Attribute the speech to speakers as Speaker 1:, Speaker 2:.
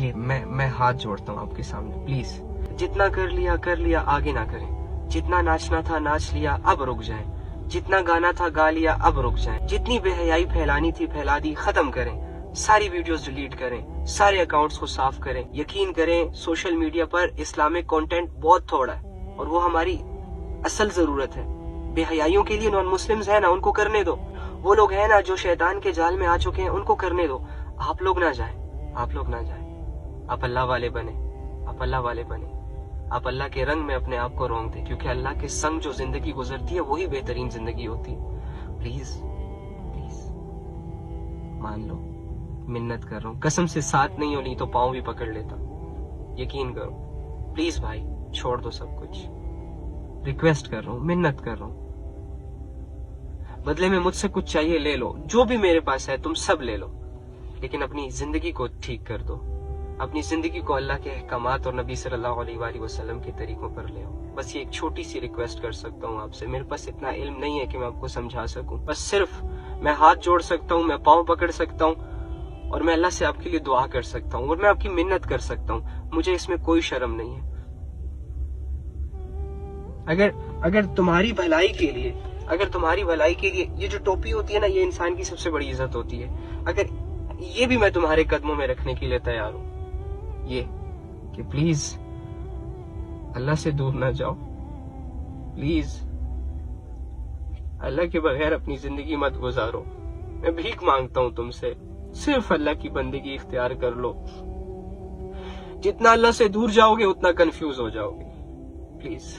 Speaker 1: بیگلی میں ہاتھ جوڑتا ہوں آپ کے سامنے، پلیز جتنا کر لیا آگے نہ کریں، جتنا ناچنا تھا ناچ لیا اب رک جائیں، جتنا گانا تھا گا لیا اب رک جائیں، جتنی بے حیائی پھیلانی تھی پھیلا دی، ختم کریں، ساری ویڈیوز ڈیلیٹ کریں، سارے اکاؤنٹس کو صاف کریں۔ یقین کریں سوشل میڈیا پر اسلامک کنٹینٹ بہت تھوڑا ہے اور وہ ہماری اصل ضرورت ہے۔ بے حیائیوں کے لیے نان مسلمز ہیں نا، ان کو کرنے دو، وہ لوگ ہیں نا جو شیطان کے جال میں آ چکے ہیں، ان کو کرنے دو، آپ لوگ نہ جائیں، آپ لوگ نہ جائیں، آپ اللہ والے بنیں، آپ اللہ والے بنیں، آپ اللہ کے رنگ میں اپنے آپ کو رونگ دیں، کیونکہ اللہ کے سنگ جو زندگی گزرتی ہے وہی بہترین زندگی ہوتی ہے۔ پلیز پلیز مان لو، منت کر رہا ہوں، قسم سے ساتھ نہیں ہو نہیں تو پاؤں بھی پکڑ لیتا، یقین کرو، پلیز بھائی چھوڑ دو سب کچھ، ریکویسٹ کر رہا ہوں، منت کر رہا ہوں، بدلے میں مجھ سے کچھ چاہیے لے لو، جو بھی میرے پاس ہے تم سب لے لو، لیکن اپنی زندگی کو ٹھیک کر دو، اپنی زندگی کو اللہ کے احکامات اور نبی صلی اللہ علیہ وآلہ وسلم کے طریقوں پر لے آؤ۔ بس یہ ایک چھوٹی سی ریکویسٹ کر سکتا ہوں آپ سے، میرے پاس اتنا علم نہیں ہے کہ میں آپ کو سمجھا سکوں، بس صرف میں ہاتھ جوڑ سکتا ہوں، میں پاؤں پکڑ سکتا ہوں، اور میں اللہ سے آپ کے لیے دعا کر سکتا ہوں، اور میں آپ کی منت کر سکتا ہوں، مجھے اس میں کوئی شرم نہیں ہے۔ اگر تمہاری بھلائی کے لیے، اگر تمہاری بھلائی کے لیے یہ جو ٹوپی ہوتی ہے نا، یہ انسان کی سب سے بڑی عزت ہوتی ہے، اگر یہ بھی میں تمہارے قدموں میں رکھنے کے لیے تیار ہوں، یہ کہ پلیز اللہ سے دور نہ جاؤ، پلیز اللہ کے بغیر اپنی زندگی مت گزارو، میں بھیک مانگتا ہوں تم سے، صرف اللہ کی بندگی اختیار کر لو، جتنا اللہ سے دور جاؤ گے اتنا کنفیوز ہو جاؤ گے، پلیز۔